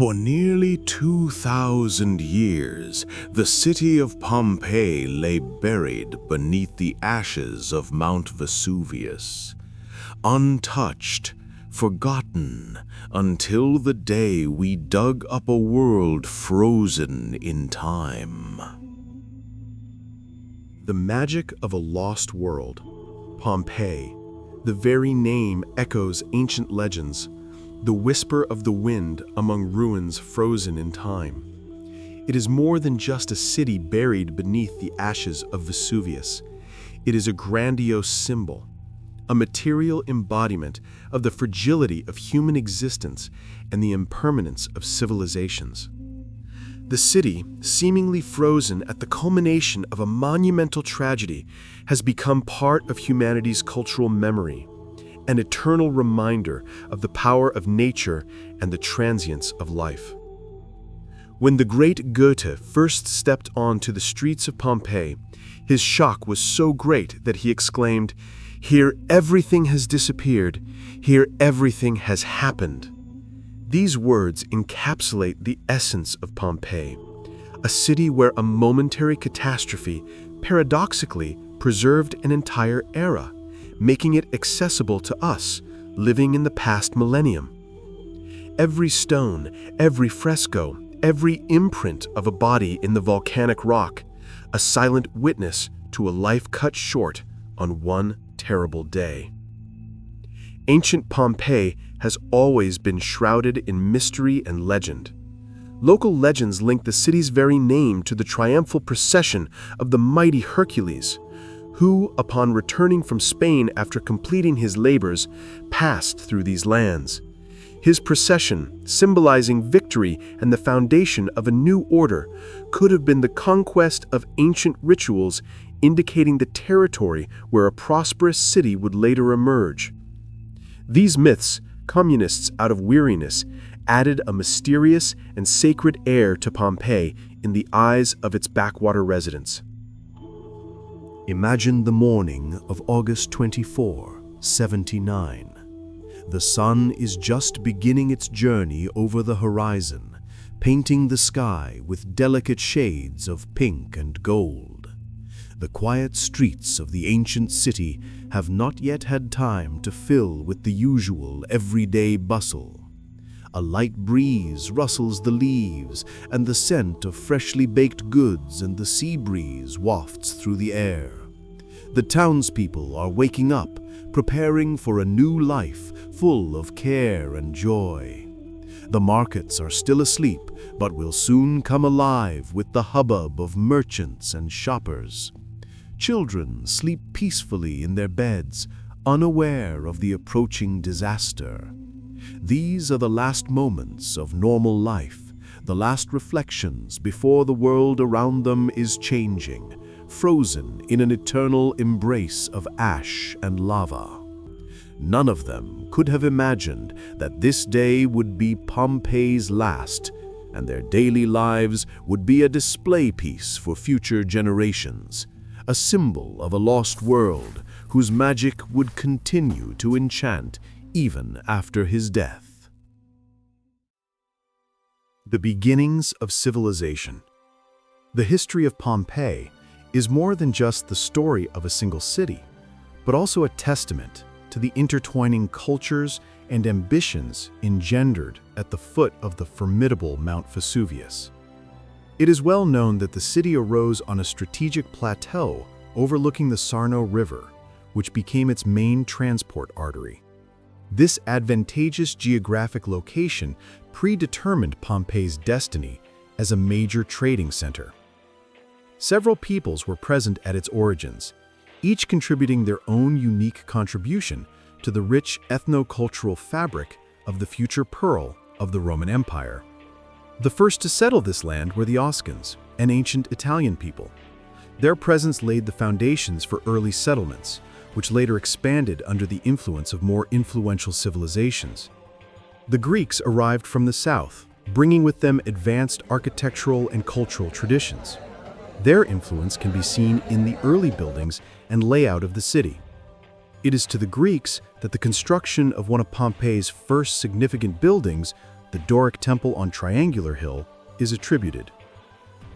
For nearly 2,000 years, the city of Pompeii lay buried beneath the ashes of Mount Vesuvius, untouched, forgotten, until the day we dug up a world frozen in time. The magic of a lost world, Pompeii. The very name echoes ancient legends, the whisper of the wind among ruins frozen in time. It is more than just a city buried beneath the ashes of Vesuvius. It is a grandiose symbol, a material embodiment of the fragility of human existence and the impermanence of civilizations. The city, seemingly frozen at the culmination of a monumental tragedy, has become part of humanity's cultural memory, an eternal reminder of the power of nature and the transience of life. When the great Goethe first stepped onto the streets of Pompeii, his shock was so great that he exclaimed, "Here everything has disappeared, here everything has happened." These words encapsulate the essence of Pompeii, a city where a momentary catastrophe paradoxically preserved an entire era, making it accessible to us, living in the past millennium. Every stone, every fresco, every imprint of a body in the volcanic rock, a silent witness to a life cut short on one terrible day. Ancient Pompeii has always been shrouded in mystery and legend. Local legends link the city's very name to the triumphal procession of the mighty Hercules, who, upon returning from Spain after completing his labors, passed through these lands. His procession, symbolizing victory and the foundation of a new order, could have been the conquest of ancient rituals, indicating the territory where a prosperous city would later emerge. These myths, communists out of weariness, added a mysterious and sacred air to Pompeii in the eyes of its backwater residents. Imagine the morning of August 24, 79. The sun is just beginning its journey over the horizon, painting the sky with delicate shades of pink and gold. The quiet streets of the ancient city have not yet had time to fill with the usual everyday bustle. A light breeze rustles the leaves, and the scent of freshly baked goods and the sea breeze wafts through the air. The townspeople are waking up, preparing for a new life full of care and joy. The markets are still asleep, but will soon come alive with the hubbub of merchants and shoppers. Children sleep peacefully in their beds, unaware of the approaching disaster. These are the last moments of normal life, the last reflections before the world around them is changing, frozen in an eternal embrace of ash and lava. None of them could have imagined that this day would be Pompeii's last, and their daily lives would be a display piece for future generations, a symbol of a lost world whose magic would continue to enchant even after his death. The beginnings of civilization. The history of Pompeii is more than just the story of a single city, but also a testament to the intertwining cultures and ambitions engendered at the foot of the formidable Mount Vesuvius. It is well known that the city arose on a strategic plateau overlooking the Sarno River, which became its main transport artery. This advantageous geographic location predetermined Pompeii's destiny as a major trading center. Several peoples were present at its origins, each contributing their own unique contribution to the rich ethno-cultural fabric of the future pearl of the Roman Empire. The first to settle this land were the Oscans, an ancient Italian people. Their presence laid the foundations for early settlements, which later expanded under the influence of more influential civilizations. The Greeks arrived from the south, bringing with them advanced architectural and cultural traditions. Their influence can be seen in the early buildings and layout of the city. It is to the Greeks that the construction of one of Pompeii's first significant buildings, the Doric temple on Triangular Hill, is attributed.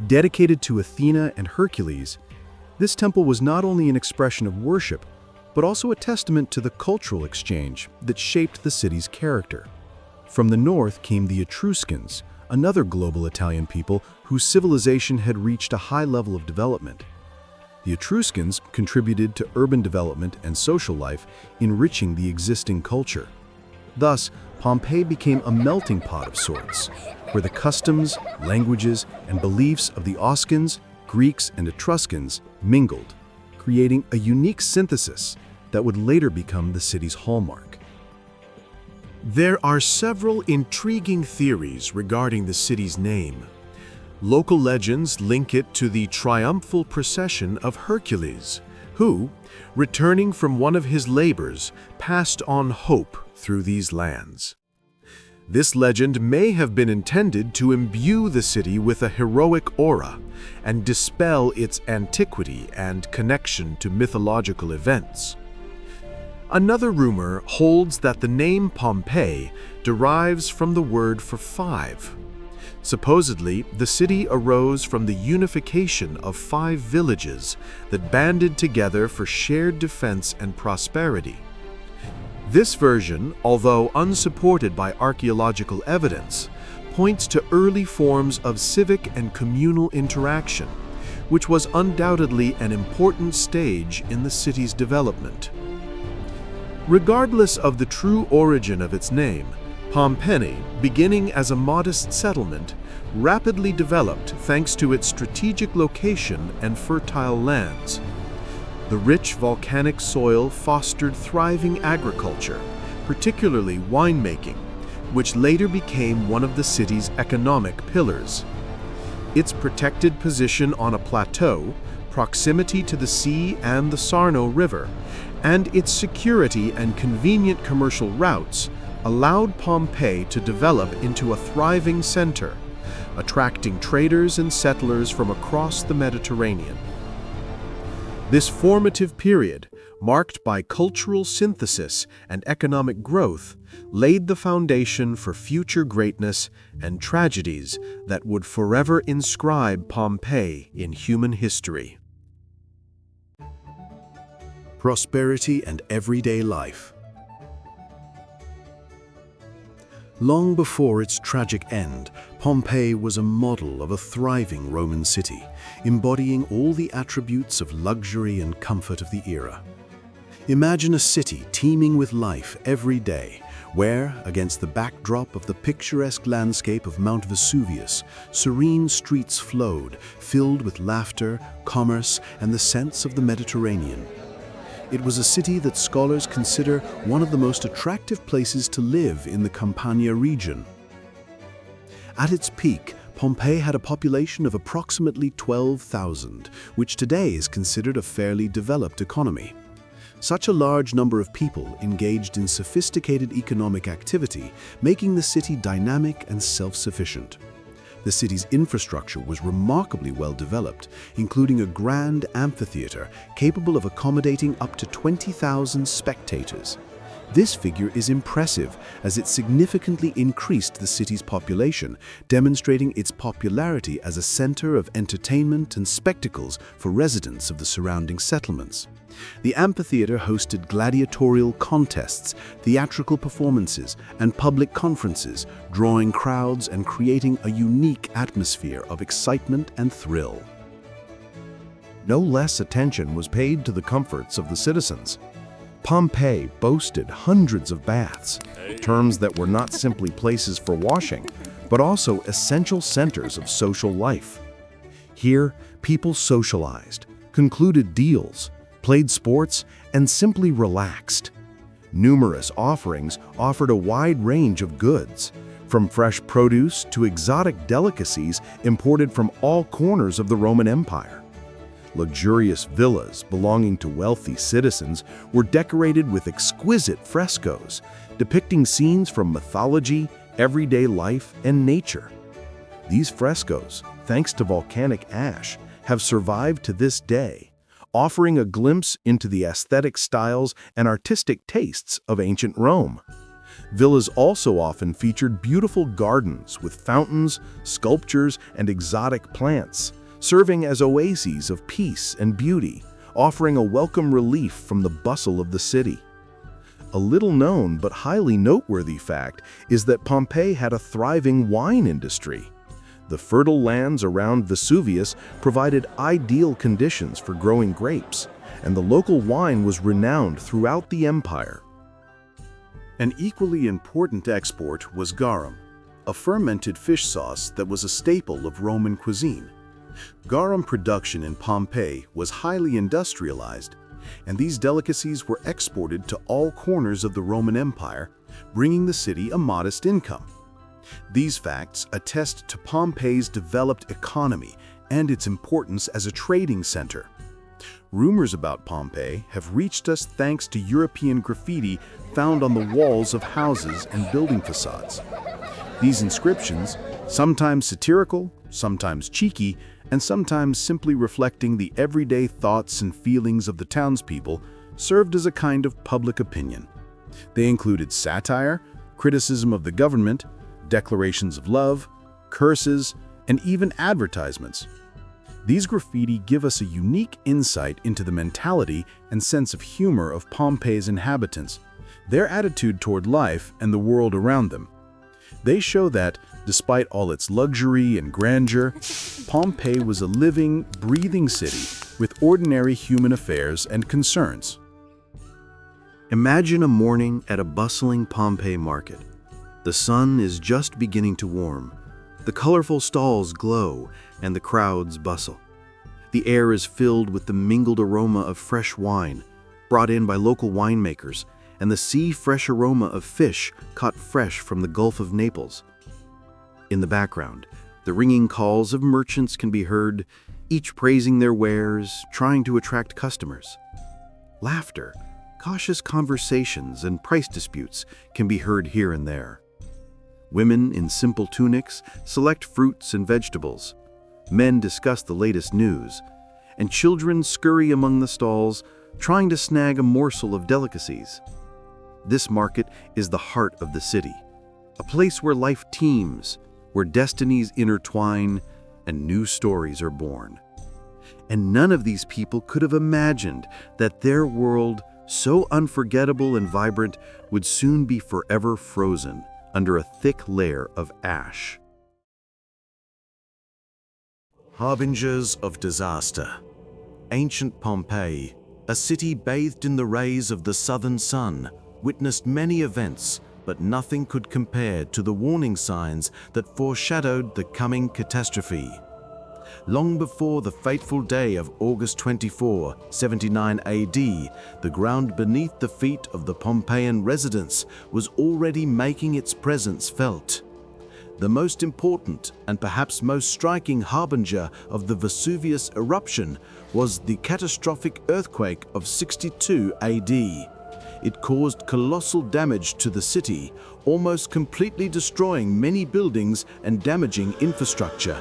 Dedicated to Athena and Hercules, this temple was not only an expression of worship, but also a testament to the cultural exchange that shaped the city's character. From the north came the Etruscans, another global Italian people whose civilization had reached a high level of development. The Etruscans contributed to urban development and social life, enriching the existing culture. Thus, Pompeii became a melting pot of sorts, where the customs, languages, and beliefs of the Oscans, Greeks, and Etruscans mingled, creating a unique synthesis that would later become the city's hallmark. There are several intriguing theories regarding the city's name. Local legends link it to the triumphal procession of Hercules, who, returning from one of his labors, passed on hope through these lands. This legend may have been intended to imbue the city with a heroic aura and dispel its antiquity and connection to mythological events. Another rumor holds that the name Pompeii derives from the word for five. Supposedly, the city arose from the unification of 5 villages that banded together for shared defense and prosperity. This version, although unsupported by archaeological evidence, points to early forms of civic and communal interaction, which was undoubtedly an important stage in the city's development. Regardless of the true origin of its name, Pompeii, beginning as a modest settlement, rapidly developed thanks to its strategic location and fertile lands. The rich volcanic soil fostered thriving agriculture, particularly winemaking, which later became one of the city's economic pillars. Its protected position on a plateau, proximity to the sea and the Sarno River, and its security and convenient commercial routes allowed Pompeii to develop into a thriving center, attracting traders and settlers from across the Mediterranean. This formative period, marked by cultural synthesis and economic growth, laid the foundation for future greatness and tragedies that would forever inscribe Pompeii in human history. Prosperity and everyday life. Long before its tragic end, Pompeii was a model of a thriving Roman city, embodying all the attributes of luxury and comfort of the era. Imagine a city teeming with life every day, where, against the backdrop of the picturesque landscape of Mount Vesuvius, serene streets flowed, filled with laughter, commerce, and the scents of the Mediterranean. It was a city that scholars consider one of the most attractive places to live in the Campania region. At its peak, Pompeii had a population of approximately 12,000, which today is considered a fairly developed economy. Such a large number of people engaged in sophisticated economic activity, making the city dynamic and self-sufficient. The city's infrastructure was remarkably well developed, including a grand amphitheater capable of accommodating up to 20,000 spectators. This figure is impressive as it significantly increased the city's population, demonstrating its popularity as a center of entertainment and spectacles for residents of the surrounding settlements. The amphitheater hosted gladiatorial contests, theatrical performances, and public conferences, drawing crowds and creating a unique atmosphere of excitement and thrill. No less attention was paid to the comforts of the citizens. Pompeii boasted hundreds of baths, terms that were not simply places for washing, but also essential centers of social life. Here, people socialized, concluded deals, played sports, and simply relaxed. Numerous offerings offered a wide range of goods, from fresh produce to exotic delicacies imported from all corners of the Roman Empire. Luxurious villas belonging to wealthy citizens were decorated with exquisite frescoes, depicting scenes from mythology, everyday life, and nature. These frescoes, thanks to volcanic ash, have survived to this day, offering a glimpse into the aesthetic styles and artistic tastes of ancient Rome. Villas also often featured beautiful gardens with fountains, sculptures, and exotic plants, serving as oases of peace and beauty, offering a welcome relief from the bustle of the city. A little-known but highly noteworthy fact is that Pompeii had a thriving wine industry. The fertile lands around Vesuvius provided ideal conditions for growing grapes, and the local wine was renowned throughout the empire. An equally important export was garum, a fermented fish sauce that was a staple of Roman cuisine. Garum production in Pompeii was highly industrialized, and these delicacies were exported to all corners of the Roman Empire, bringing the city a modest income. These facts attest to Pompeii's developed economy and its importance as a trading center. Rumors about Pompeii have reached us thanks to European graffiti found on the walls of houses and building facades. These inscriptions, sometimes satirical, sometimes cheeky, and sometimes simply reflecting the everyday thoughts and feelings of the townspeople, served as a kind of public opinion. They included satire, criticism of the government, declarations of love, curses, and even advertisements. These graffiti give us a unique insight into the mentality and sense of humor of Pompeii's inhabitants, their attitude toward life and the world around them. They show that, despite all its luxury and grandeur, Pompeii was a living, breathing city with ordinary human affairs and concerns. Imagine a morning at a bustling Pompeii market. The sun is just beginning to warm. The colorful stalls glow and the crowds bustle. The air is filled with the mingled aroma of fresh wine, brought in by local winemakers, and the sea-fresh aroma of fish caught fresh from the Gulf of Naples. In the background, the ringing calls of merchants can be heard, each praising their wares, trying to attract customers. Laughter, cautious conversations, and price disputes can be heard here and there. Women in simple tunics select fruits and vegetables. Men discuss the latest news, and children scurry among the stalls, trying to snag a morsel of delicacies. This market is the heart of the city, a place where life teems, where destinies intertwine, and new stories are born. And none of these people could have imagined that their world, so unforgettable and vibrant, would soon be forever frozen under a thick layer of ash. Harbingers of Disaster. Ancient Pompeii, a city bathed in the rays of the southern sun, witnessed many events, but nothing could compare to the warning signs that foreshadowed the coming catastrophe. Long before the fateful day of August 24, 79 AD, the ground beneath the feet of the Pompeian residents was already making its presence felt. The most important and perhaps most striking harbinger of the Vesuvius eruption was the catastrophic earthquake of 62 AD. It caused colossal damage to the city, almost completely destroying many buildings and damaging infrastructure.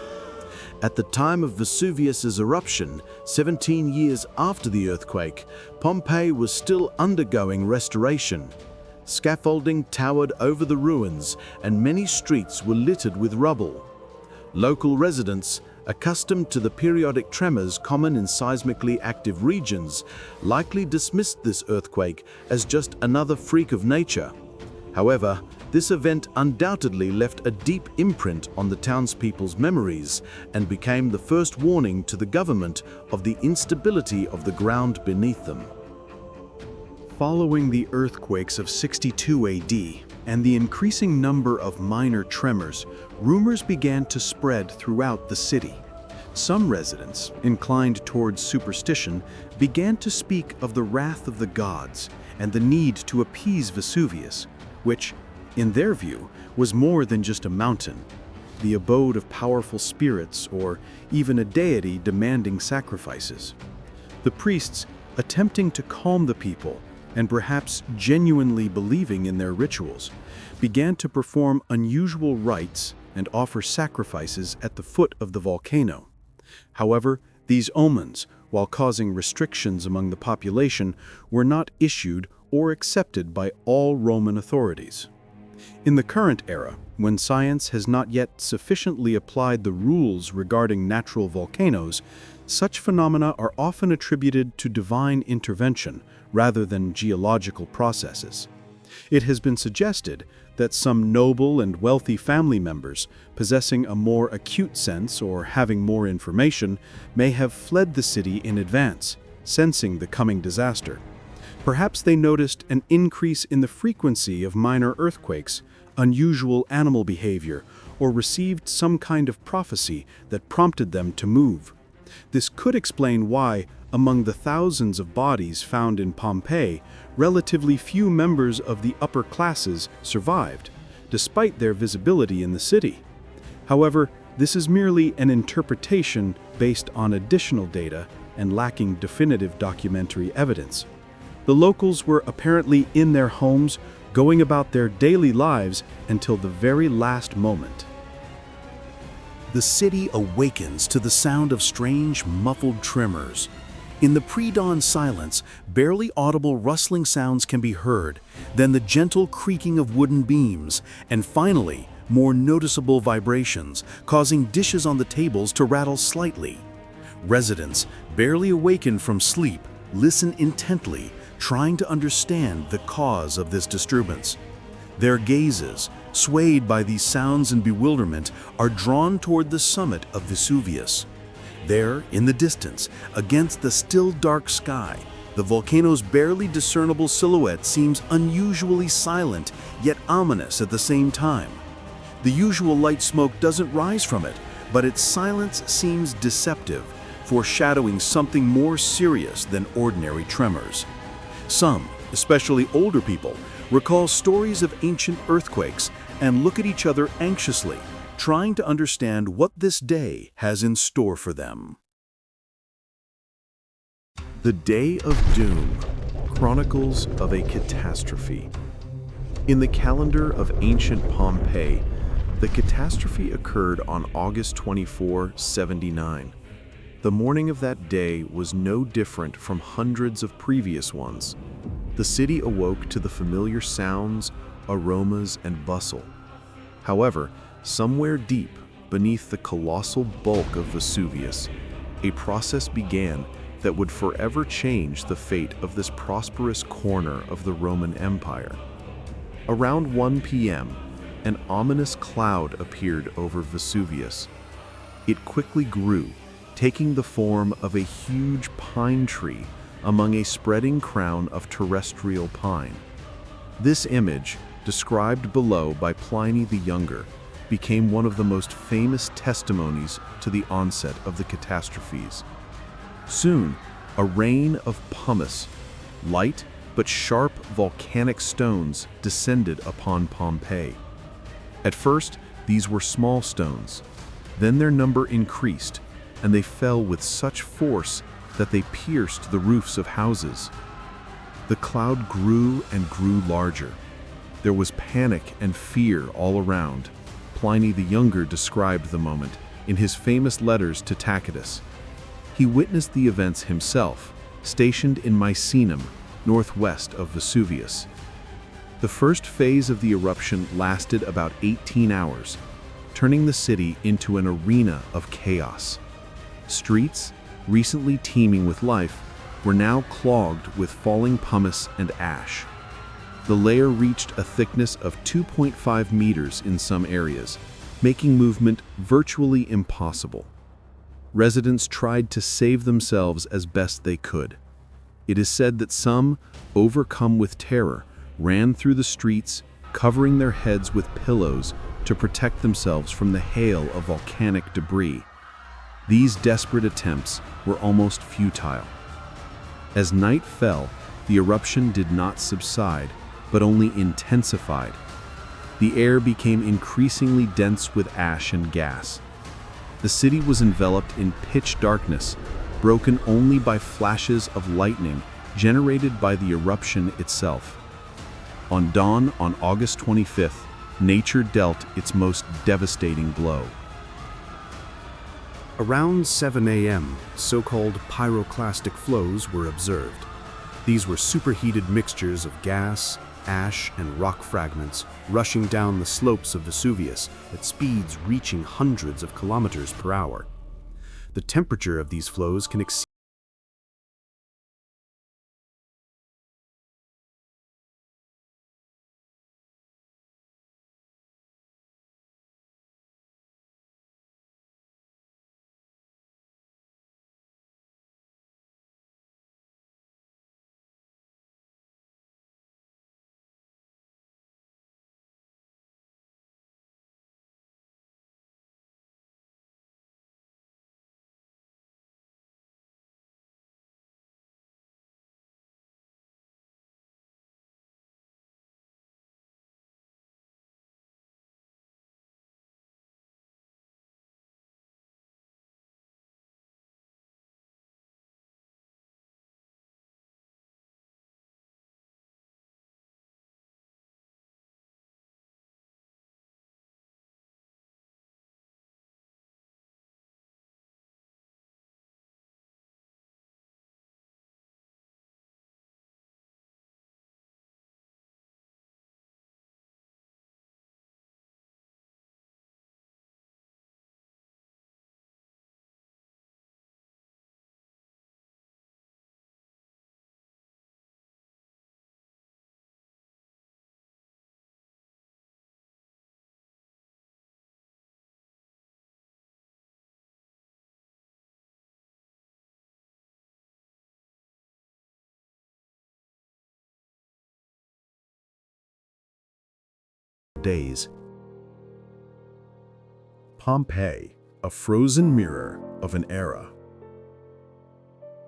At the time of Vesuvius's eruption, 17 years after the earthquake, Pompeii was still undergoing restoration. Scaffolding towered over the ruins, and many streets were littered with rubble. Local residents, accustomed to the periodic tremors common in seismically active regions, likely dismissed this earthquake as just another freak of nature. However, this event undoubtedly left a deep imprint on the townspeople's memories and became the first warning to the government of the instability of the ground beneath them. Following the earthquakes of 62 AD and the increasing number of minor tremors, rumors began to spread throughout the city. Some residents, inclined towards superstition, began to speak of the wrath of the gods and the need to appease Vesuvius, which, in their view, was more than just a mountain, the abode of powerful spirits or even a deity demanding sacrifices. The priests, attempting to calm the people and perhaps genuinely believing in their rituals, began to perform unusual rites and offer sacrifices at the foot of the volcano. However, these omens, while causing restrictions among the population, were not issued or accepted by all Roman authorities. In the current era, when science has not yet sufficiently applied the rules regarding natural volcanoes, such phenomena are often attributed to divine intervention rather than geological processes. It has been suggested that some noble and wealthy family members, possessing a more acute sense or having more information, may have fled the city in advance, sensing the coming disaster. Perhaps they noticed an increase in the frequency of minor earthquakes, unusual animal behavior, or received some kind of prophecy that prompted them to move. This could explain why, among the thousands of bodies found in Pompeii, relatively few members of the upper classes survived, despite their visibility in the city. However, this is merely an interpretation based on additional data and lacking definitive documentary evidence. The locals were apparently in their homes, going about their daily lives until the very last moment. The city awakens to the sound of strange, muffled tremors. In the pre-dawn silence, barely audible rustling sounds can be heard, then the gentle creaking of wooden beams, and finally, more noticeable vibrations, causing dishes on the tables to rattle slightly. Residents, barely awakened from sleep, listen intently, trying to understand the cause of this disturbance. Their gazes, swayed by these sounds and bewilderment, are drawn toward the summit of Vesuvius. There, in the distance, against the still dark sky, the volcano's barely discernible silhouette seems unusually silent, yet ominous at the same time. The usual light smoke doesn't rise from it, but its silence seems deceptive, foreshadowing something more serious than ordinary tremors. Some, especially older people, recall stories of ancient earthquakes and look at each other anxiously, trying to understand what this day has in store for them. The Day of Doom, Chronicles of a Catastrophe. In the calendar of ancient Pompeii, the catastrophe occurred on August 24, 79. The morning of that day was no different from hundreds of previous ones. The city awoke to the familiar sounds, aromas, and bustle. However, somewhere deep beneath the colossal bulk of Vesuvius, a process began that would forever change the fate of this prosperous corner of the Roman Empire. Around 1 p.m., an ominous cloud appeared over Vesuvius. It quickly grew, taking the form of a huge pine tree among a spreading crown of terrestrial pine. This image, described below by Pliny the Younger, became one of the most famous testimonies to the onset of the catastrophes. Soon, a rain of pumice, light but sharp volcanic stones, descended upon Pompeii. At first, these were small stones. Then their number increased, and they fell with such force that they pierced the roofs of houses. The cloud grew and grew larger. There was panic and fear all around. Pliny the Younger described the moment in his famous letters to Tacitus. He witnessed the events himself, stationed in Misenum, northwest of Vesuvius. The first phase of the eruption lasted about 18 hours, turning the city into an arena of chaos. Streets, recently teeming with life, were now clogged with falling pumice and ash. The layer reached a thickness of 2.5 meters in some areas, making movement virtually impossible. Residents tried to save themselves as best they could. It is said that some, overcome with terror, ran through the streets, covering their heads with pillows to protect themselves from the hail of volcanic debris. These desperate attempts were almost futile. As night fell, the eruption did not subside, but only intensified. The air became increasingly dense with ash and gas. The city was enveloped in pitch darkness, broken only by flashes of lightning generated by the eruption itself. On dawn on August 25th, nature dealt its most devastating blow. Around 7 a.m., so-called pyroclastic flows were observed. These were superheated mixtures of gas, ash and rock fragments rushing down the slopes of Vesuvius at speeds reaching hundreds of kilometers per hour. The temperature of these flows can exceed days. Pompeii, a frozen mirror of an era.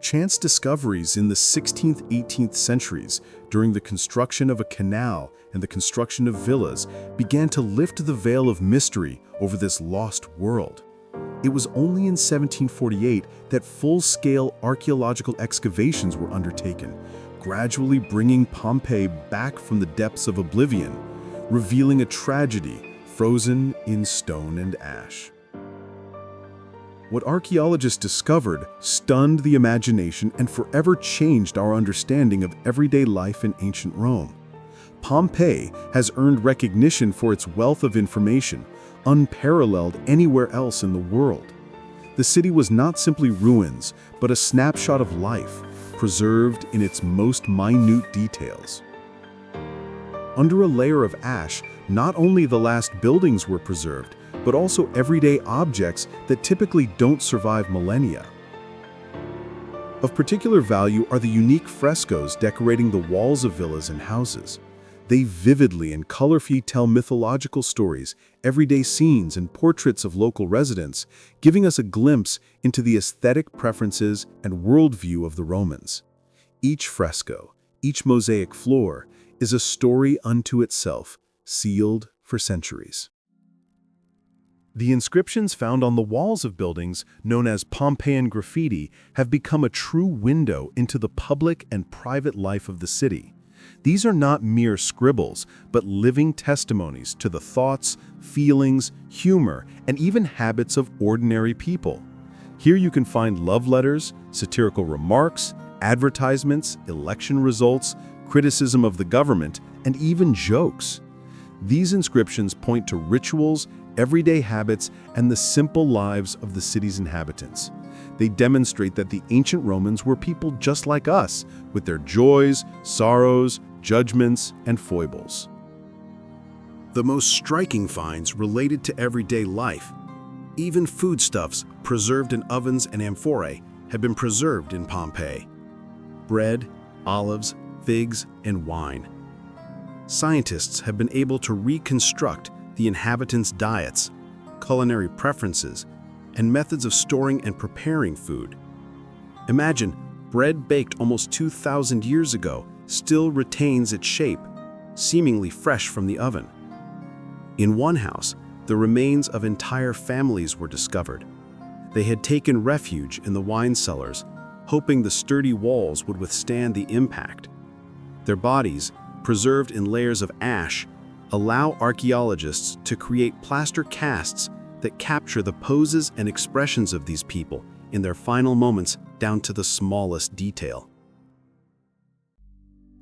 Chance discoveries in the 16th, 18th centuries during the construction of a canal and the construction of villas began to lift the veil of mystery over this lost world. It was only in 1748 that full-scale archaeological excavations were undertaken, gradually bringing Pompeii back from the depths of oblivion, revealing a tragedy frozen in stone and ash. What archaeologists discovered stunned the imagination and forever changed our understanding of everyday life in ancient Rome. Pompeii has earned recognition for its wealth of information, unparalleled anywhere else in the world. The city was not simply ruins, but a snapshot of life, preserved in its most minute details. Under a layer of ash, not only the last buildings were preserved, but also everyday objects that typically don't survive millennia. Of particular value are the unique frescoes decorating the walls of villas and houses. They vividly and colorfully tell mythological stories, everyday scenes, and portraits of local residents, giving us a glimpse into the aesthetic preferences and worldview of the Romans. Each fresco, each mosaic floor, is a story unto itself, sealed for centuries. The inscriptions found on the walls of buildings, known as Pompeian graffiti, have become a true window into the public and private life of the city. These are not mere scribbles, but living testimonies to the thoughts, feelings, humor, and even habits of ordinary people. Here you can find love letters, satirical remarks, advertisements, election results, criticism of the government, and even jokes. These inscriptions point to rituals, everyday habits, and the simple lives of the city's inhabitants. They demonstrate that the ancient Romans were people just like us, with their joys, sorrows, judgments, and foibles. The most striking finds related to everyday life. Even foodstuffs preserved in ovens and amphorae have been preserved in Pompeii. Bread, olives, figs, and wine. Scientists have been able to reconstruct the inhabitants' diets, culinary preferences, and methods of storing and preparing food. Imagine, bread baked almost 2,000 years ago still retains its shape, seemingly fresh from the oven. In one house, the remains of entire families were discovered. They had taken refuge in the wine cellars, hoping the sturdy walls would withstand the impact. Their bodies, preserved in layers of ash, allow archaeologists to create plaster casts that capture the poses and expressions of these people in their final moments down to the smallest detail.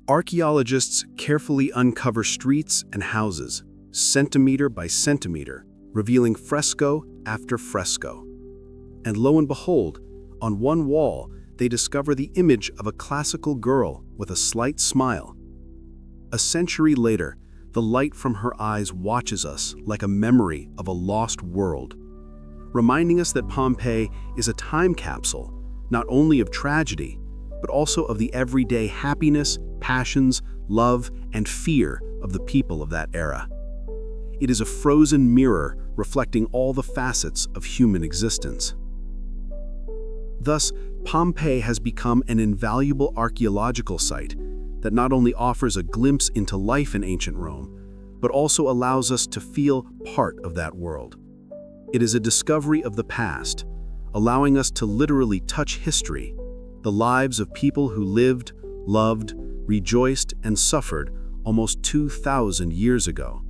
Archaeologists carefully uncover streets and houses, centimeter by centimeter, revealing fresco after fresco. And lo and behold, on one wall, they discover the image of a classical girl with a slight smile. A century later, the light from her eyes watches us like a memory of a lost world, reminding us that Pompeii is a time capsule, not only of tragedy, but also of the everyday happiness, passions, love, and fear of the people of that era. It is a frozen mirror reflecting all the facets of human existence. Thus, Pompeii has become an invaluable archaeological site that not only offers a glimpse into life in ancient Rome, but also allows us to feel part of that world. It is a discovery of the past, allowing us to literally touch history, the lives of people who lived, loved, rejoiced, and suffered almost 2,000 years ago.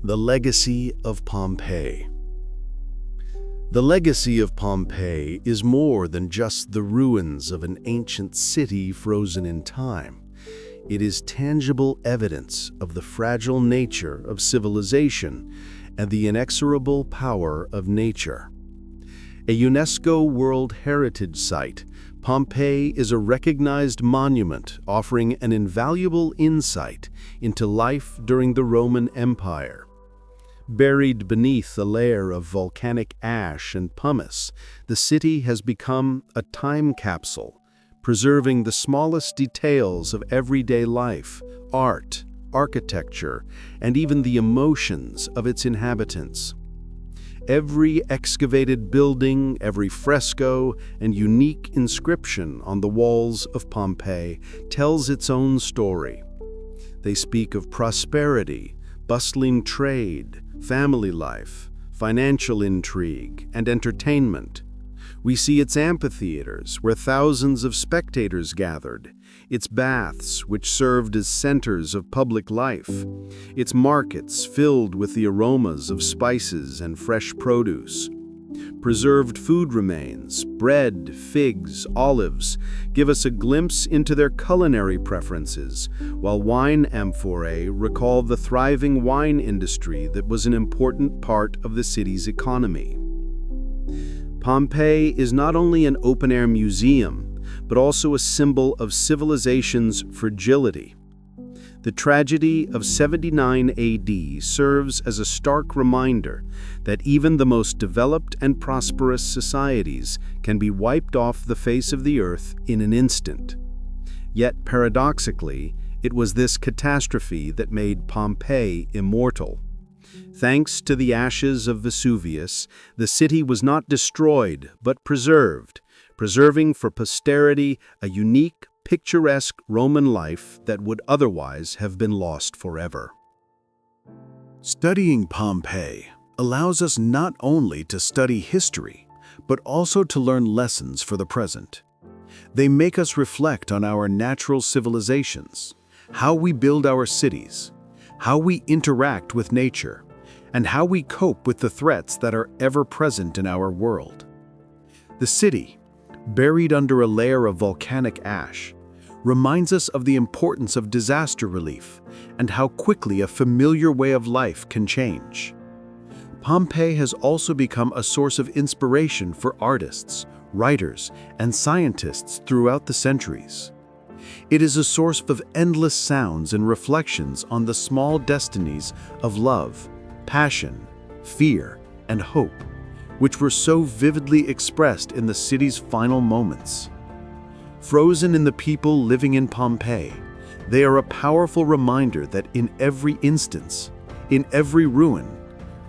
The legacy of Pompeii. The legacy of Pompeii is more than just the ruins of an ancient city frozen in time. It is tangible evidence of the fragile nature of civilization and the inexorable power of nature. A UNESCO World Heritage Site, Pompeii is a recognized monument offering an invaluable insight into life during the Roman Empire. Buried beneath a layer of volcanic ash and pumice, the city has become a time capsule, preserving the smallest details of everyday life, art, architecture, and even the emotions of its inhabitants. Every excavated building, every fresco, and unique inscription on the walls of Pompeii tells its own story. They speak of prosperity, bustling trade, family life, financial intrigue, and entertainment. We see its amphitheaters, where thousands of spectators gathered, its baths, which served as centers of public life, its markets filled with the aromas of spices and fresh produce. Preserved food remains, bread, figs, olives, give us a glimpse into their culinary preferences, while wine amphorae recall the thriving wine industry that was an important part of the city's economy. Pompeii is not only an open-air museum, but also a symbol of civilization's fragility. The tragedy of 79 AD serves as a stark reminder that even the most developed and prosperous societies can be wiped off the face of the earth in an instant. Yet, paradoxically, it was this catastrophe that made Pompeii immortal. Thanks to the ashes of Vesuvius, the city was not destroyed, but preserved, preserving for posterity a unique, picturesque Roman life that would otherwise have been lost forever. Studying Pompeii allows us not only to study history, but also to learn lessons for the present. They make us reflect on our natural civilizations, how we build our cities, how we interact with nature, and how we cope with the threats that are ever present in our world. The city, buried under a layer of volcanic ash, reminds us of the importance of disaster relief and how quickly a familiar way of life can change. Pompeii has also become a source of inspiration for artists, writers, and scientists throughout the centuries. It is a source of endless sounds and reflections on the small destinies of love, passion, fear, and hope, which were so vividly expressed in the city's final moments. Frozen in the people living in Pompeii, they are a powerful reminder that in every instance, in every ruin,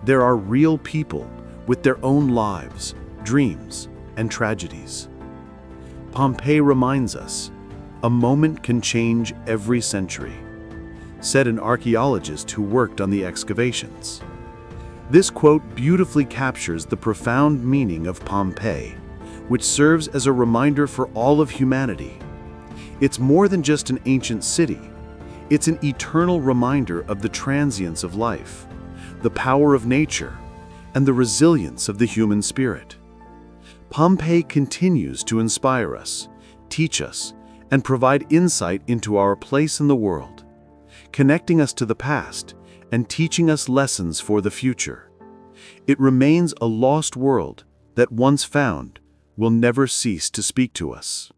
there are real people with their own lives, dreams, and tragedies. Pompeii reminds us, a moment can change every century, said an archaeologist who worked on the excavations. This quote beautifully captures the profound meaning of Pompeii, which serves as a reminder for all of humanity. It's more than just an ancient city. It's an eternal reminder of the transience of life, the power of nature, and the resilience of the human spirit. Pompeii continues to inspire us, teach us, and provide insight into our place in the world, connecting us to the past and teaching us lessons for the future. It remains a lost world that, once found, will never cease to speak to us.